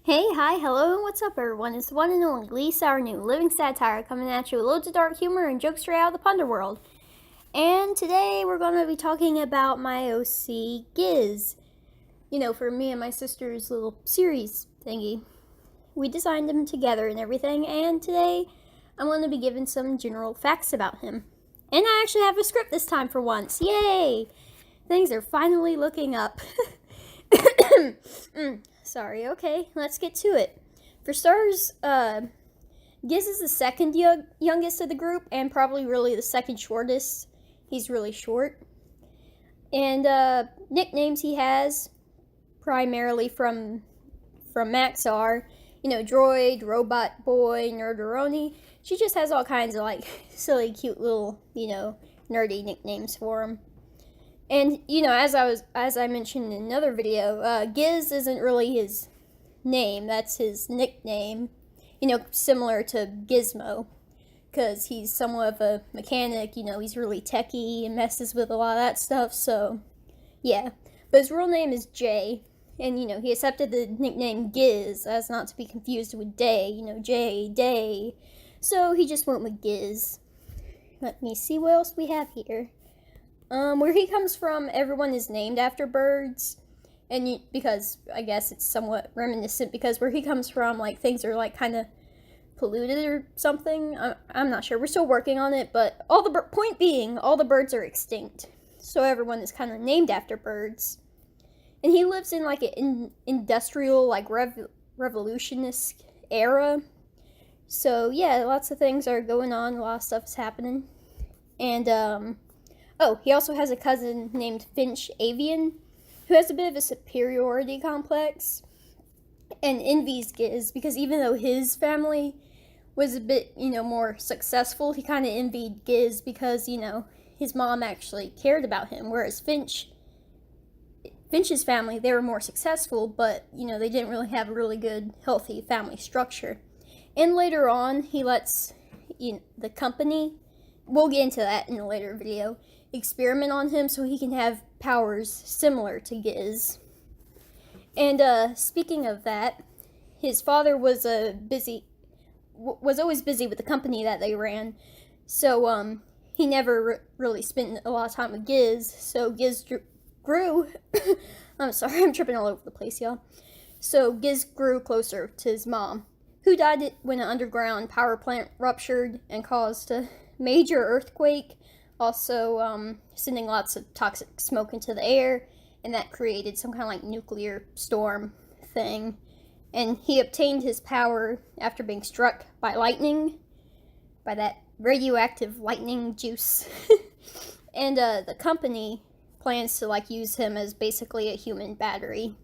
Hey, hi, hello, and what's up, everyone? It's the one and only Lisa, our new living satire, coming at you with loads of dark humor and jokes straight out of the Ponder world. And today we're going to be talking about my OC, Giz. You know, for me and my sister's little series thingy. We designed him together and everything, and today I'm going to be giving some general facts about him. And I actually have a script this time for once. Yay! Things are finally looking up. Sorry, okay, let's get to it. For starters, Giz is the second youngest of the group and probably really the second shortest. He's really short. And nicknames he has primarily from Max are, Droid, Robot Boy, Nerdaroni. She just has all kinds of like silly, cute little, nerdy nicknames for him. And as I mentioned in another video, Giz isn't really his name. That's his nickname. Similar to Gizmo, because he's somewhat of a mechanic. He's really techy and messes with a lot of that stuff. So, yeah. But his real name is Jay, and he accepted the nickname Giz as not to be confused with Day. Jay, Day. So he just went with Giz. Let me see what else we have here. Where he comes from, everyone is named after birds, and because I guess it's somewhat reminiscent, because where he comes from, like, things are, like, kind of polluted or something. I'm not sure. We're still working on it, but point being, all the birds are extinct, so everyone is kind of named after birds. And he lives in, like, an industrial, like, revolutionist era, so, yeah, lots of things are going on, a lot of stuff is happening, and, oh, he also has a cousin named Finch Avian, who has a bit of a superiority complex and envies Giz, because even though his family was a bit, more successful, he kind of envied Giz because, his mom actually cared about him, whereas Finch's family, they were more successful, but, they didn't really have a really good, healthy family structure. And later on, he lets the company, we'll get into that in a later video, experiment on him so he can have powers similar to Giz. And speaking of that, his father was always busy with the company that they ran, so he never really spent a lot of time with Giz. So Giz grew. I'm sorry, I'm tripping all over the place, y'all. So Giz grew closer to his mom, who died when an underground power plant ruptured and caused a major earthquake, also sending lots of toxic smoke into the air, and that created some kind of like nuclear storm thing. And he obtained his power after being struck by lightning, by that radioactive lightning juice. And the company plans to like use him as basically a human battery.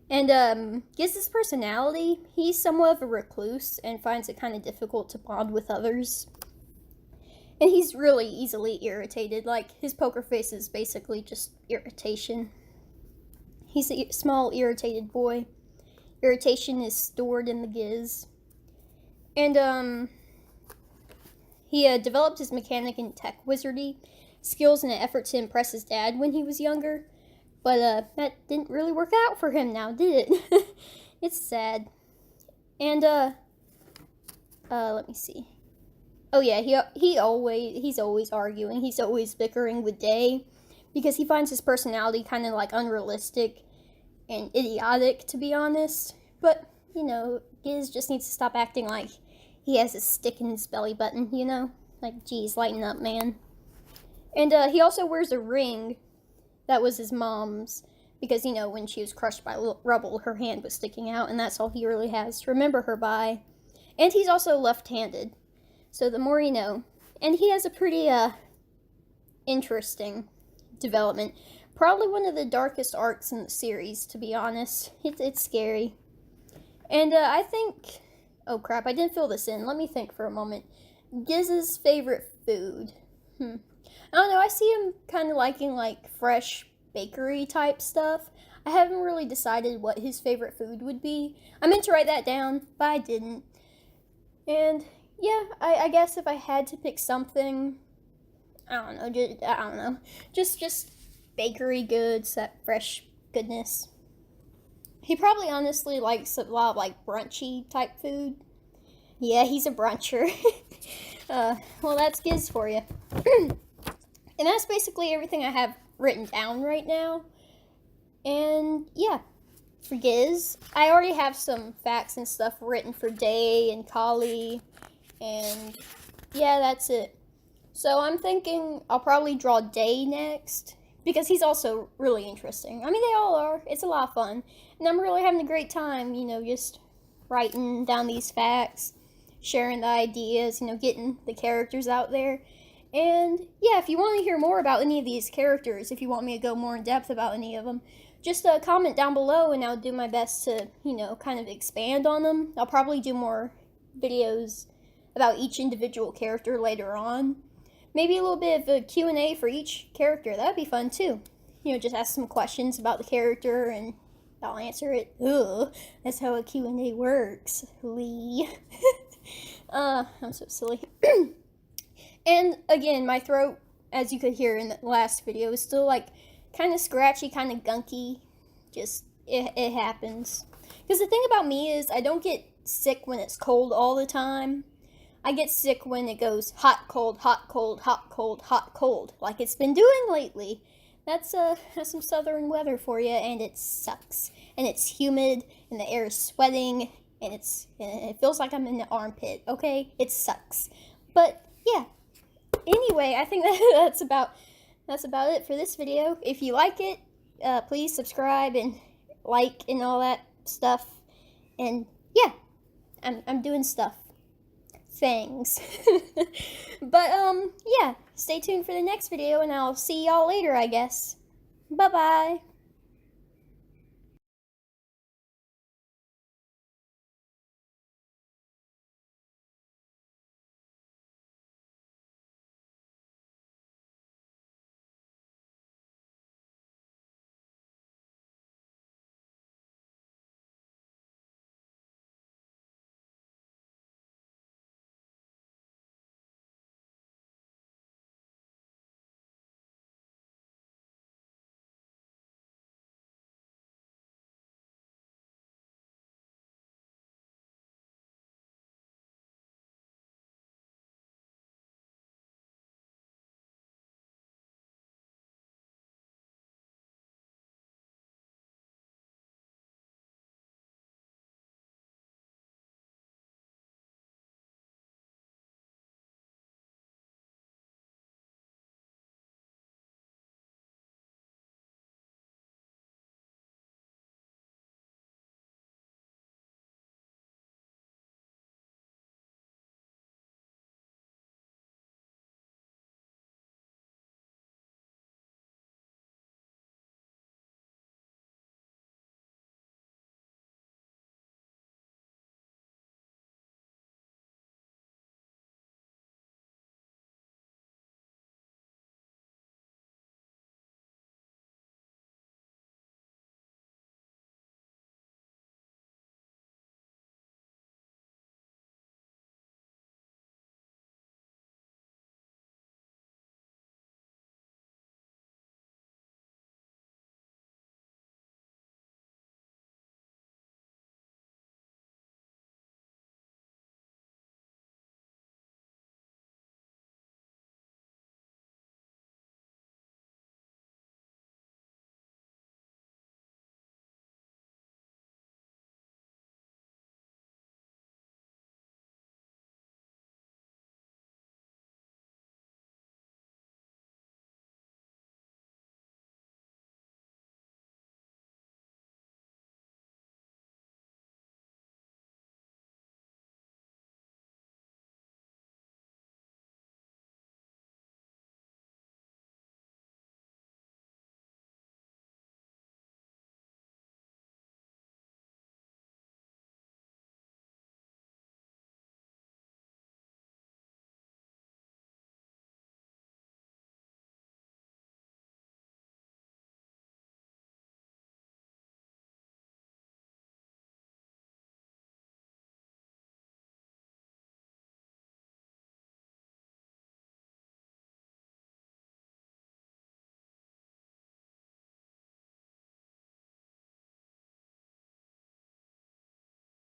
And Giz's personality, he's somewhat of a recluse and finds it kind of difficult to bond with others. And he's really easily irritated. Like, his poker face is basically just irritation. He's a small, irritated boy. Irritation is stored in the Giz. And, he developed his mechanic and tech wizardry skills in an effort to impress his dad when he was younger. But, that didn't really work out for him now, did it? It's sad. And, let me see. Oh yeah, he's always arguing. He's always bickering with Day because he finds his personality kind of like unrealistic and idiotic, to be honest. But Giz just needs to stop acting like he has a stick in his belly button. Like, geez, lighten up, man. And he also wears a ring that was his mom's because when she was crushed by rubble, her hand was sticking out, and that's all he really has to remember her by. And he's also left-handed. So the more you know. And he has a pretty, interesting development. Probably one of the darkest arcs in the series, to be honest. It's scary. And, I think... Oh, crap, I didn't fill this in. Let me think for a moment. Giz's favorite food. I don't know, I see him kind of liking, like, fresh bakery type stuff. I haven't really decided what his favorite food would be. I meant to write that down, but I didn't. And... yeah, I guess if I had to pick something, I don't know, just bakery goods, that fresh goodness. He probably honestly likes a lot of like brunchy type food. Yeah, he's a bruncher. Well, that's Giz for you. And that's basically everything I have written down right now. And yeah, for Giz, I already have some facts and stuff written for Day and Kali. And yeah, that's it. So I'm thinking I'll probably draw Day next, because he's also really interesting. I mean, they all are. It's a lot of fun. And I'm really having a great time, just writing down these facts, sharing the ideas, getting the characters out there. And yeah, if you want to hear more about any of these characters, if you want me to go more in depth about any of them, just comment down below and I'll do my best to, kind of expand on them. I'll probably do more videos about each individual character later on. Maybe a little bit of a Q&A for each character. That would be fun too. Just ask some questions about the character and I'll answer it. Ugh, that's how a Q&A works, Lee. I'm so silly. And again, my throat, as you could hear in the last video, is still like kind of scratchy, kind of gunky. Just, it happens. Because the thing about me is I don't get sick when it's cold all the time. I get sick when it goes hot, cold, hot, cold, hot, cold, hot, cold, like it's been doing lately. That's some southern weather for you, and it sucks. And it's humid, and the air is sweating, and it feels like I'm in the armpit, okay? It sucks. But, yeah. Anyway, I think that's about it for this video. If you like it, please subscribe and like and all that stuff. And, yeah, I'm doing stuff. Things. But yeah, stay tuned for the next video and I'll see y'all later, I guess. Bye bye.